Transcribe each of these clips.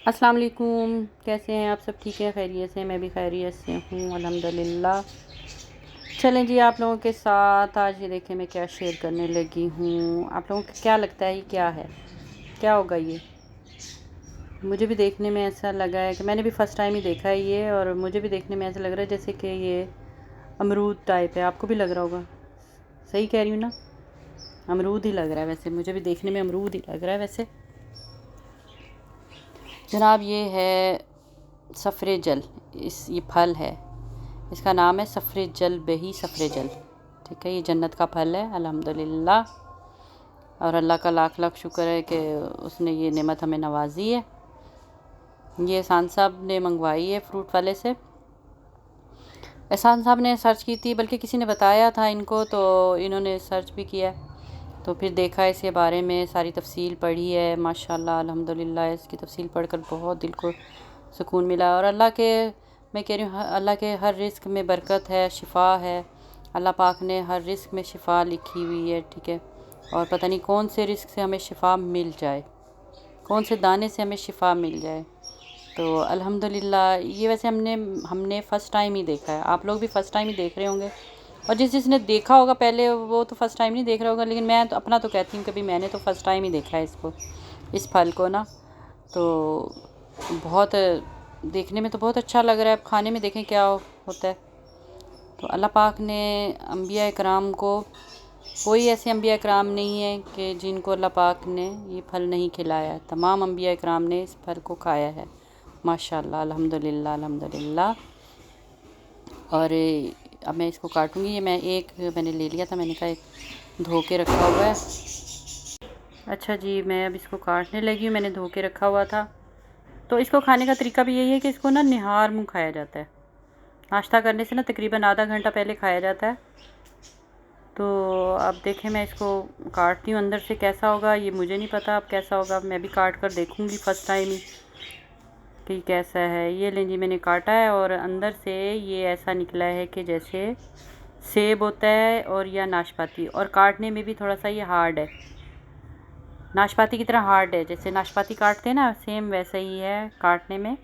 अस्सलाम वालेकुम। कैसे हैं आप सब? ठीक है, खैरियत से? मैं भी खैरियत से हूँ अल्हम्दुलिल्लाह। चलें जी, आप लोगों के साथ आज ये देखें मैं क्या शेयर करने लगी हूँ। आप लोगों को क्या लगता है ये क्या है? क्या होगा ये? मुझे भी देखने में ऐसा लगा है कि मैंने भी फ़र्स्ट टाइम ही देखा है ये, और मुझे भी देखने में ऐसा लग रहा है जैसे कि ये अमरूद टाइप है। आपको भी लग रहा होगा? सही कह रही हूँ ना? अमरूद ही लग रहा है वैसे, मुझे भी देखने में अमरूद ही लग रहा है वैसे। जनाब ये है सफ़रे जल, ये फल है, इसका नाम है सफ़रे जल बही सफ़रे जल। ठीक है, ये जन्नत का फल है अल्हम्दुलिल्लाह, और अल्लाह का लाख लाख शुक्र है कि उसने ये नेमत हमें नवाजी है। ये एहसान साहब ने मंगवाई है फ्रूट वाले से। एहसान साहब ने सर्च की थी, बल्कि किसी ने बताया था इनको, तो इन्होंने सर्च भी किया, तो फिर देखा इसके बारे में, सारी तफसील पढ़ी है। माशाल्लाह अल्हम्दुलिल्लाह, इसकी तफसील पढ़कर बहुत दिल को सुकून मिला। और अल्लाह के, मैं कह रही हूँ अल्लाह के हर रिस्क में बरकत है, शिफा है। अल्लाह पाक ने हर रिस्क में शिफा लिखी हुई है। ठीक है, और पता नहीं कौन से रिस्क से हमें शिफा मिल जाए, कौन से दाने से हमें शिफा मिल जाए। तो अल्हम्दुलिल्लाह ये वैसे हमने फ़र्स्ट टाइम ही देखा है। आप लोग भी फ़र्स्ट टाइम ही देख रहे होंगे, और जिसने देखा होगा पहले वो तो फ़र्स्ट टाइम नहीं देख रहा होगा, लेकिन मैं तो अपना तो कहती हूँ कि भाई मैंने तो फ़र्स्ट टाइम ही देखा है इसको, इस फल को ना। तो बहुत देखने में तो बहुत अच्छा लग रहा है, अब खाने में देखें क्या होता है। तो अल्लाह पाक ने अंबिया इकराम को, कोई ऐसे अंबिया इकराम नहीं है कि जिनको अल्लाह पाक ने ये फल नहीं खिलाया। तमाम अंबिया इकराम ने इस फल को खाया है माशाल्लाह अल्हम्दुलिल्लाह अल्हम्दुलिल्लाह। और अब मैं इसको काटूंगी। ये मैंने ले लिया था, मैंने कहा एक धो के रखा हुआ है। अच्छा जी, मैं अब इसको काटने लगी हूँ, मैंने धो के रखा हुआ था। तो इसको खाने का तरीका भी यही है कि इसको ना निहार मुँह खाया जाता है। नाश्ता करने से ना तकरीबन आधा घंटा पहले खाया जाता है। तो अब देखें मैं इसको काटती हूँ, अंदर से कैसा होगा ये मुझे नहीं पता अब कैसा होगा, मैं भी काट कर देखूँगी फ़र्स्ट टाइम ही कि कैसा है। ये लें जी, मैंने काटा है और अंदर से ये ऐसा निकला है कि जैसे सेब होता है और या नाशपाती, और काटने में भी थोड़ा सा ये हार्ड है, नाशपाती की तरह हार्ड है। जैसे नाशपाती काटते हैं ना, सेम वैसा ही है काटने में,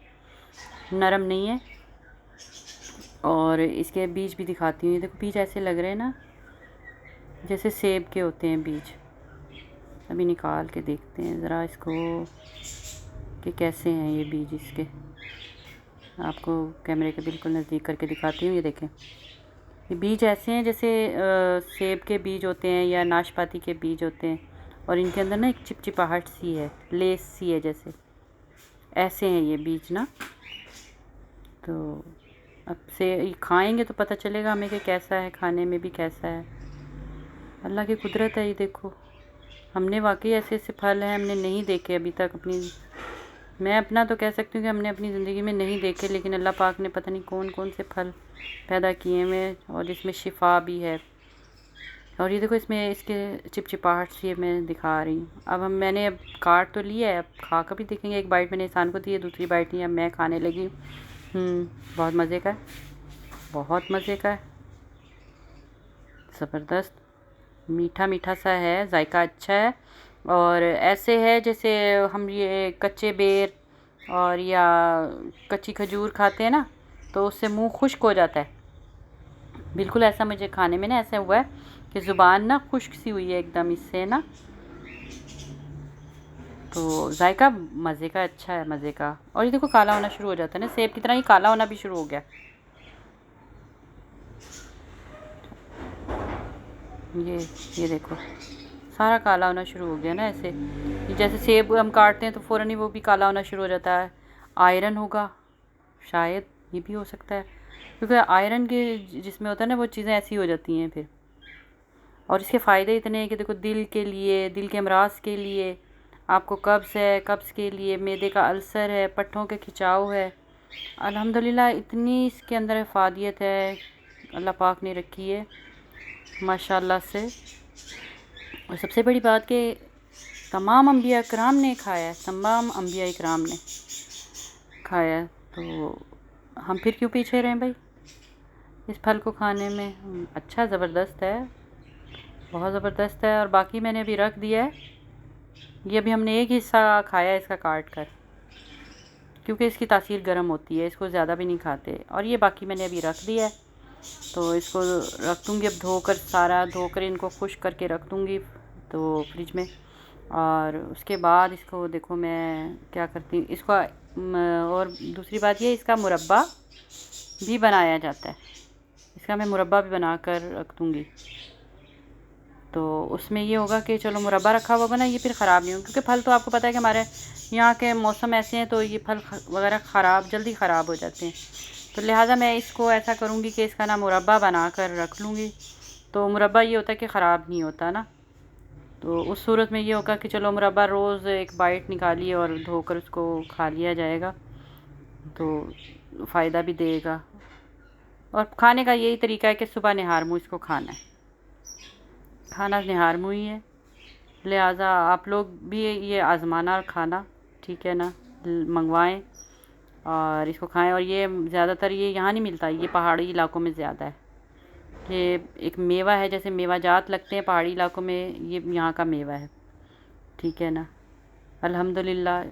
नरम नहीं है। और इसके बीज भी दिखाती हूँ। ये देखो बीज ऐसे लग रहे हैं ना जैसे सेब के होते हैं बीज। अभी निकाल के देखते हैं ज़रा इसको कि कैसे हैं ये बीज इसके। आपको कैमरे के बिल्कुल नज़दीक करके दिखाती हूँ। ये देखें, ये बीज ऐसे हैं जैसे सेब के बीज होते हैं या नाशपाती के बीज होते हैं, और इनके अंदर ना एक चिपचिपाहट सी है, लेस सी है जैसे, ऐसे हैं ये बीज ना। तो अब से ये खाएंगे तो पता चलेगा हमें कि कैसा है, खाने में भी कैसा है। अल्लाह की कुदरत है। ये देखो, हमने वाकई ऐसे ऐसे फल हैं हमने नहीं देखे अभी तक अपनी, मैं अपना तो कह सकती हूँ कि हमने अपनी ज़िंदगी में नहीं देखे, लेकिन अल्लाह पाक ने पता नहीं कौन कौन से फल पैदा किए हुए, और इसमें शिफा भी है। और ये देखो इसमें इसके चिपचिपाहट सी मैं दिखा रही हूँ। अब मैंने अब काट तो लिया है, अब खा कर भी देखेंगे। एक बाइट मैंने इंसान को दी है, दूसरी बाइट नहीं, अब मैं खाने लगी हूँ। बहुत मज़े का है, बहुत मज़े का है, ज़बरदस्त, मीठा मीठा सा है, जायका अच्छा है। और ऐसे है जैसे हम ये कच्चे बेर और या कच्ची खजूर खाते हैं ना, तो उससे मुंह खुश्क हो जाता है। बिल्कुल ऐसा मुझे खाने में ना ऐसा हुआ है कि ज़ुबान ना खुश्क सी हुई है एकदम इससे ना। तो जायका मज़े का अच्छा है, मज़े का। और ये देखो काला होना शुरू हो जाता है ना, सेब की तरह ही काला होना भी शुरू हो गया। ये देखो सारा काला होना शुरू हो गया ना ऐसे। ये जैसे सेब हम काटते हैं तो फ़ौरन ही वो भी काला होना शुरू हो जाता है। आयरन होगा शायद, ये भी हो सकता है, क्योंकि आयरन के जिसमें होता है ना वो चीज़ें ऐसी हो जाती हैं फिर। और इसके फ़ायदे इतने हैं कि देखो, दिल के लिए, दिल के अमराज के लिए, आपको कब्ज़ है, कब्ज़ के लिए, मैदे का अल्सर है, पट्ठों के खिंचाव है, अल्हम्दुलिल्लाह इतनी इसके अंदर इफ़ादियत है अल्लाह पाक ने रखी है माशाल्लाह से। और सबसे बड़ी बात कि तमाम अंबिया इकराम ने खाया है, तमाम अंबिया इकराम ने खाया है, तो हम फिर क्यों पीछे रहें भाई इस फल को खाने में। अच्छा ज़बरदस्त है, बहुत ज़बरदस्त है। और बाकी मैंने अभी रख दिया है, ये अभी हमने एक हिस्सा खाया है इसका काट कर। क्योंकि इसकी तासीर गर्म होती है, इसको ज़्यादा भी नहीं खाते। और ये बाकी मैंने अभी रख दिया है, तो इसको रख दूँगी अब धोकर, सारा धोकर इनको खुश्क करके रख दूँगी तो फ्रिज में। और उसके बाद इसको देखो मैं क्या करती हूँ, इसको और दूसरी बात ये, इसका मुरब्बा भी बनाया जाता है। इसका मैं मुरब्बा भी बना कर रख दूँगी, तो उसमें ये होगा कि चलो मुरब्बा रखा होगा ना, ये फिर ख़राब नहीं होगा। क्योंकि फल तो आपको पता है कि हमारे यहाँ के मौसम ऐसे हैं, तो ये फल वगैरह जल्दी ख़राब हो जाते हैं। तो लिहाजा मैं इसको ऐसा करूँगी कि इसका ना मुरब्बा बना कर रख लूँगी। तो मुरब्बा ये होता है कि ख़राब नहीं होता ना, तो उस सूरत में ये होगा कि चलो मुरब्बा रोज़ एक बाइट निकालिए और धोकर उसको खा लिया जाएगा, तो फ़ायदा भी देगा। और खाने का यही तरीका है कि सुबह निहार मुँह इसको खाना है, खाना निहार मुँह ही है। लिहाजा आप लोग भी ये आज़माना और खाना, ठीक है ना, मंगवाएं और इसको खाएं। और ये ज़्यादातर ये यहाँ नहीं मिलता, ये पहाड़ी इलाकों में ज़्यादा है। ये एक मेवा है, जैसे मेवा जात लगते हैं पहाड़ी इलाकों में, ये यहाँ का मेवा है, ठीक है ना। अल्हम्दुलिल्लाह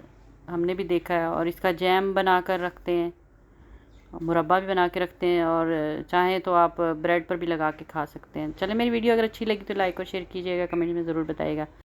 हमने भी देखा है। और इसका जैम बना कर रखते हैं, मुरब्बा भी बना के रखते हैं, और चाहें तो आप ब्रेड पर भी लगा के खा सकते हैं। चलें, मेरी वीडियो अगर अच्छी लगी तो लाइक और शेयर कीजिएगा, कमेंट में ज़रूर बताइएगा।